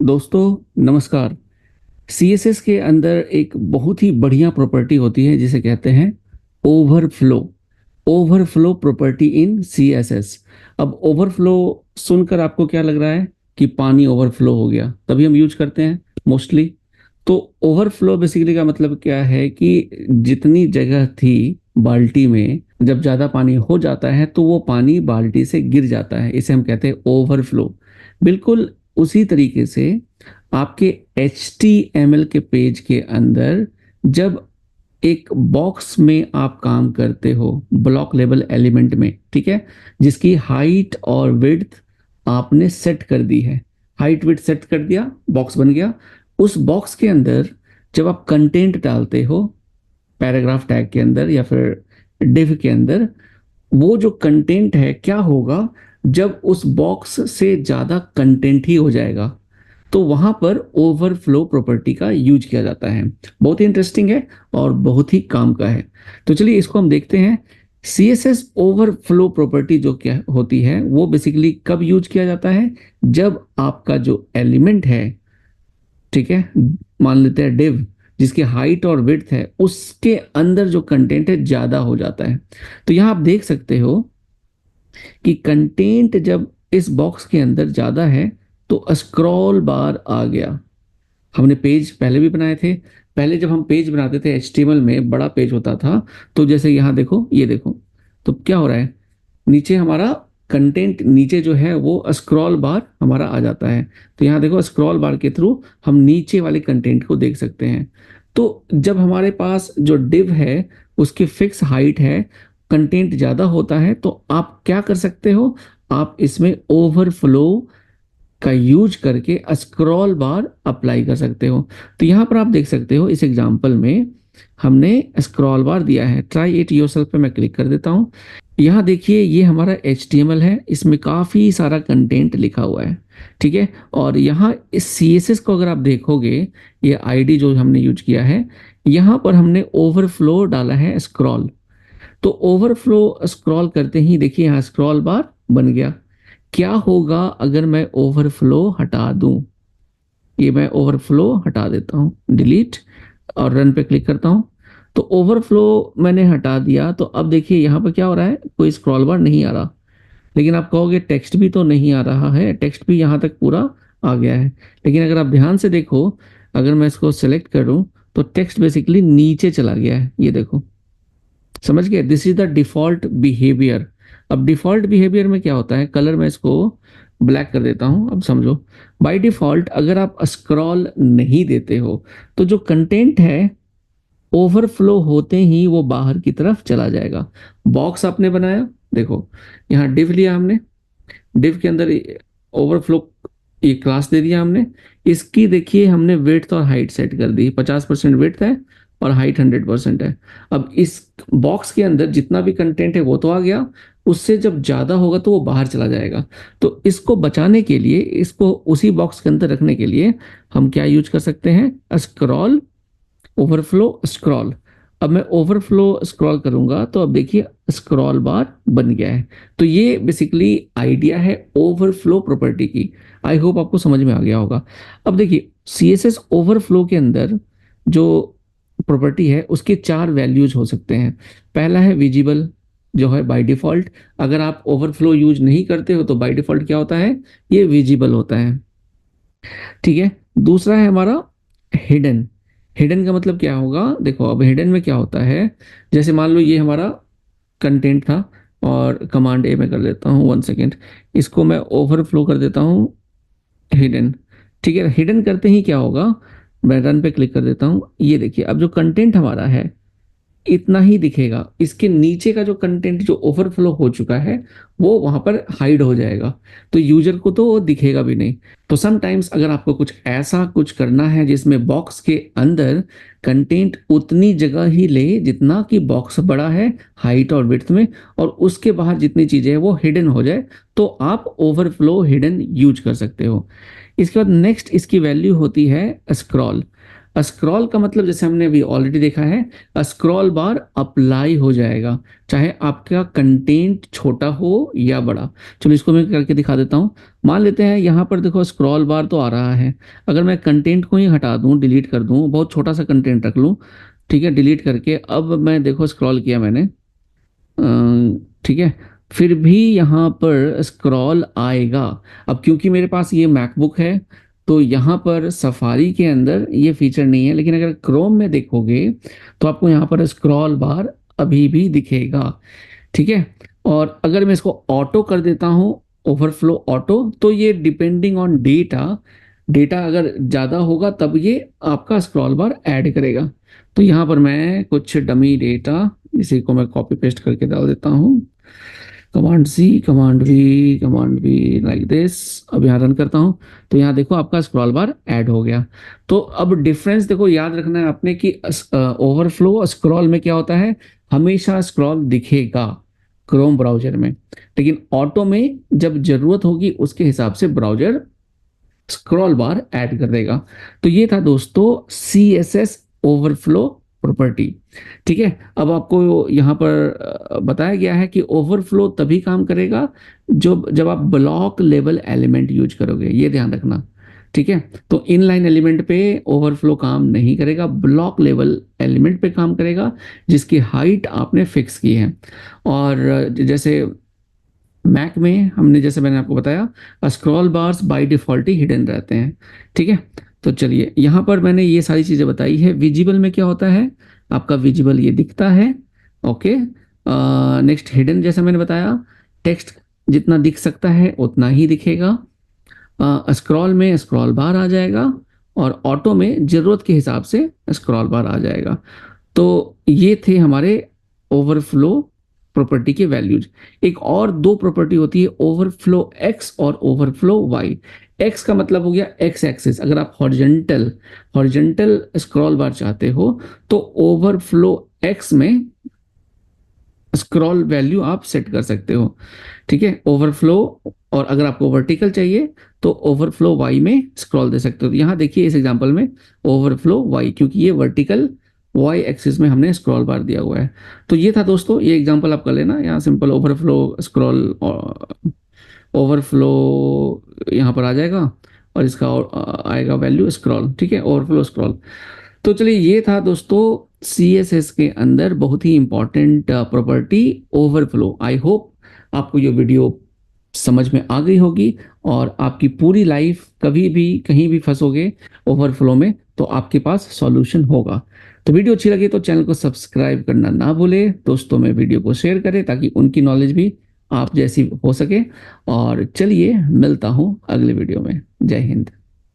दोस्तों नमस्कार। सीएसएस के अंदर एक बहुत ही बढ़िया प्रॉपर्टी होती है जिसे कहते हैं overflow. Overflow property in CSS. अब ओवरफ्लो सुनकर आपको क्या लग रहा है कि पानी ओवरफ्लो हो गया, तभी हम यूज करते हैं मोस्टली। तो ओवरफ्लो बेसिकली का मतलब क्या है कि जितनी जगह थी बाल्टी में, जब ज्यादा पानी हो जाता है तो वो पानी बाल्टी से गिर जाता है, इसे हम कहते हैं ओवरफ्लो। बिल्कुल उसी तरीके से आपके HTML के पेज के अंदर जब एक बॉक्स में आप काम करते हो ब्लॉक लेवल एलिमेंट में, ठीक है, जिसकी हाइट और विड्थ आपने सेट कर दी है। हाइट विड्थ सेट कर दिया, बॉक्स बन गया। उस बॉक्स के अंदर जब आप कंटेंट डालते हो पैराग्राफ टैग के अंदर या फिर डिव के अंदर, वो जो कंटेंट है क्या होगा, जब उस बॉक्स से ज्यादा कंटेंट ही हो जाएगा तो वहां पर ओवरफ्लो प्रॉपर्टी का यूज किया जाता है। बहुत ही इंटरेस्टिंग है और बहुत ही काम का है। तो चलिए इसको हम देखते हैं। सीएसएस ओवरफ्लो प्रॉपर्टी जो क्या होती है वो बेसिकली कब यूज किया जाता है, जब आपका जो एलिमेंट है, ठीक है, मान लेते हैं डिव, जिसकी हाइट और विड्थ है उसके अंदर जो कंटेंट है ज्यादा हो जाता है। तो यहां आप देख सकते हो कि कंटेंट जब इस बॉक्स के अंदर ज्यादा है तो स्क्रॉल बार आ गया। हमने पेज पहले भी बनाए थे। पहले जब हम पेज बनाते थे HTML में बड़ा पेज होता था, तो जैसे यहाँ देखो, ये देखो, तो क्या हो रहा है, नीचे हमारा कंटेंट नीचे जो है वो स्क्रॉल बार हमारा आ जाता है। तो यहाँ देखो स्क्रॉल बार के थ्रू हम नीचे वाले कंटेंट को देख सकते हैं। तो जब हमारे पास जो डिव है उसकी फिक्स हाइट है, कंटेंट ज्यादा होता है, तो आप क्या कर सकते हो, आप इसमें ओवरफ्लो का यूज करके स्क्रॉल बार अप्लाई कर सकते हो। तो यहाँ पर आप देख सकते हो इस एग्जांपल में हमने स्क्रॉल बार दिया है। ट्राई इट योरसेल्फ पे मैं क्लिक कर देता हूँ। यहाँ देखिए ये हमारा HTML है, इसमें काफी सारा कंटेंट लिखा हुआ है, ठीक है। और यहाँ इस CSS को अगर आप देखोगे, ये ID जो हमने यूज किया है, यहाँ पर हमने ओवरफ्लो डाला है स्क्रॉल। तो ओवरफ्लो स्क्रॉल करते ही देखिए यहाँ स्क्रॉल बार बन गया। क्या होगा अगर मैं ओवरफ्लो हटा दूं, ये मैं ओवरफ्लो हटा देता हूं, डिलीट, और रन पे क्लिक करता हूं। तो ओवरफ्लो मैंने हटा दिया, तो अब देखिए यहाँ पर क्या हो रहा है, कोई स्क्रॉल बार नहीं आ रहा। लेकिन आप कहोगे टेक्स्ट भी तो नहीं आ रहा है, टेक्स्ट भी यहाँ तक पूरा आ गया है। लेकिन अगर आप ध्यान से देखो, अगर मैं इसको सेलेक्ट करूं तो टेक्स्ट बेसिकली नीचे चला गया है, ये देखो, समझ गए। This is the default behaviour. अब डिफॉल्ट बिहेवियर में क्या होता है, कलर मैं इसको ब्लैक कर देता हूं, अब समझो। बाय डिफॉल्ट अगर आप स्क्रॉल नहीं देते हो तो जो कंटेंट है ओवरफ्लो होते ही वो बाहर की तरफ चला जाएगा। बॉक्स आपने बनाया, देखो यहाँ डिव लिया हमने, डिव के अंदर ओवरफ्लो ये क्लास दे दिया हमने। इसकी देखिए हमने विड्थ और हाइट सेट कर दी, 50% विड्थ है और हाइट 100% है। अब इस बॉक्स के अंदर जितना भी कंटेंट है वो तो आ गया, उससे जब ज्यादा होगा तो वो बाहर चला जाएगा। तो इसको बचाने के लिए, इसको उसी बॉक्स के अंदर रखने के लिए हम क्या यूज कर सकते हैं, स्क्रॉल, ओवरफ्लो स्क्रॉल। अब मैं ओवरफ्लो स्क्रॉल करूंगा तो अब देखिए स्क्रॉल बार बन गया है। तो ये बेसिकली आइडिया है ओवरफ्लो प्रॉपर्टी की। आई होप आपको समझ में आ गया होगा। अब देखिए CSS ओवरफ्लो के अंदर जो प्रॉपर्टी है उसके 4 वैल्यूज हो सकते हैं। पहला है विजिबल, जो है बाय डिफॉल्ट। अगर आप ओवरफ्लो यूज नहीं करते हो तो बाय डिफॉल्ट क्या होता है, ये विजिबल होता है, ठीक है। दूसरा है हमारा हिडन। हिडन का मतलब क्या होगा, देखो अब हिडन में क्या होता है, जैसे मान लो ये हमारा कंटेंट था और कमांड A में कर देता हूँ, 1 सेकेंड, इसको मैं ओवरफ्लो कर देता हूँ हिडन, ठीक है। हिडन करते ही क्या होगा, मैं रन पे क्लिक कर देता हूँ। ये देखिए अब जो कंटेंट हमारा है इतना ही दिखेगा, इसके नीचे का जो कंटेंट जो ओवरफ्लो हो चुका है वो वहां पर हाइड हो जाएगा, तो यूजर को तो वो दिखेगा भी नहीं। तो समटाइम्स अगर आपको कुछ ऐसा कुछ करना है जिसमें बॉक्स के अंदर कंटेंट उतनी जगह ही ले जितना कि बॉक्स बड़ा है हाइट और विड्थ में, और उसके बाहर जितनी चीजें हैं वो हिडन हो जाए, तो आप ओवरफ्लो हिडन यूज कर सकते हो। इसके बाद नेक्स्ट इसकी वैल्यू होती है स्क्रॉल। स्क्रॉल का मतलब जैसे हमने अभी ऑलरेडी देखा है, स्क्रॉल बार अप्लाई हो जाएगा, चाहे आपका कंटेंट छोटा हो या बड़ा। चलो इसको मैं करके दिखा देता हूँ। मान लेते हैं यहाँ पर देखो स्क्रॉल बार तो आ रहा है, अगर मैं कंटेंट को ही हटा दूँ, डिलीट कर दूँ, बहुत छोटा सा कंटेंट रख लूँ, ठीक है, डिलीट करके अब मैं देखो स्क्रॉल किया मैंने, ठीक है, फिर भी यहाँ पर स्क्रॉल आएगा। अब क्योंकि मेरे पास ये मैकबुक है तो यहाँ पर सफारी के अंदर ये फीचर नहीं है, लेकिन अगर क्रोम में देखोगे तो आपको यहाँ पर स्क्रॉल बार अभी भी दिखेगा, ठीक है। और अगर मैं इसको ऑटो कर देता हूँ, ओवरफ्लो ऑटो, तो ये डिपेंडिंग ऑन डेटा, डेटा अगर ज़्यादा होगा तब ये आपका स्क्रॉल बार ऐड करेगा। तो यहाँ पर मैं कुछ डमी डेटा, इसी को मैं कॉपी पेस्ट करके डाल देता हूँ, command C, command V like this. अब यहाँ रन करता हूँ तो यहाँ देखो आपका स्क्रॉल बार ऐड हो गया। तो अब डिफरेंस देखो, याद रखना है आपने कि ओवरफ्लो स्क्रॉल में क्या होता है, हमेशा स्क्रॉल दिखेगा क्रोम ब्राउजर में, लेकिन ऑटो में जब जरूरत होगी उसके हिसाब से ब्राउजर स्क्रॉल बार ऐड कर देगा। तो ये था दोस्तों C S S overflow property, ठीक है। अब आपको यहाँ पर बताया गया है कि ओवरफ्लो तभी काम करेगा जब आप ब्लॉक लेवल एलिमेंट यूज करोगे, ये ध्यान रखना, ठीक है। तो इनलाइन एलिमेंट पे ओवरफ्लो काम नहीं करेगा, ब्लॉक लेवल एलिमेंट पे काम करेगा जिसकी हाइट आपने फिक्स की है। और जैसे मैक में हमने, जैसे मैंने आपको बताया, scroll bars by default he hidden रहते हैं, ठीक है। तो चलिए यहाँ पर मैंने ये सारी चीजें बताई है। विजिबल में क्या होता है, आपका विजिबल ये दिखता है, ओके। नेक्स्ट हिडन, जैसा मैंने बताया, टेक्स्ट जितना दिख सकता है उतना ही दिखेगा। स्क्रॉल में स्क्रॉल बार आ जाएगा, और ऑटो में जरूरत के हिसाब से स्क्रॉल बार आ जाएगा। तो ये थे हमारे ओवरफ्लो प्रॉपर्टी के वैल्यूज। एक और दो प्रॉपर्टी होती है, ओवरफ्लो एक्स और ओवरफ्लो वाई। एक्स का मतलब हो गया एक्स एक्सिस, अगर आप हॉरिजॉन्टल हॉरिजॉन्टल स्क्रॉल बार चाहते हो तो ओवरफ्लो एक्स में स्क्रॉल वैल्यू आप सेट कर सकते हो, ठीक है, ओवरफ्लो। और अगर आपको वर्टिकल चाहिए तो ओवरफ्लो वाई में स्क्रॉल दे सकते हो। तो यहाँ देखिए इस एग्जांपल में ओवरफ्लो वाई, क्योंकि ये वर्टिकल वाई एक्सिस में हमने स्क्रॉल बार दिया हुआ है। तो ये था दोस्तों, ये एग्जांपल आप कर लेना, यहाँ सिंपल ओवरफ्लो स्क्रॉल, ओवरफ्लो यहाँ पर आ जाएगा और इसका आएगा वैल्यू स्क्रॉल, ठीक है, ओवरफ्लो स्क्रॉल। तो चलिए ये था दोस्तों CSS के अंदर बहुत ही important property overflow. I hope आपको ये वीडियो समझ में आ गई होगी, और आपकी पूरी लाइफ कभी भी कहीं भी फंसोगे ओवरफ्लो में तो आपके पास सॉल्यूशन होगा। तो वीडियो अच्छी लगी तो चैनल को सब्सक्राइब करना ना भूले, दोस्तों में वीडियो को शेयर करें ताकि उनकी नॉलेज भी आप जैसी हो सके। और चलिए मिलता हूं अगले वीडियो में। जय हिंद।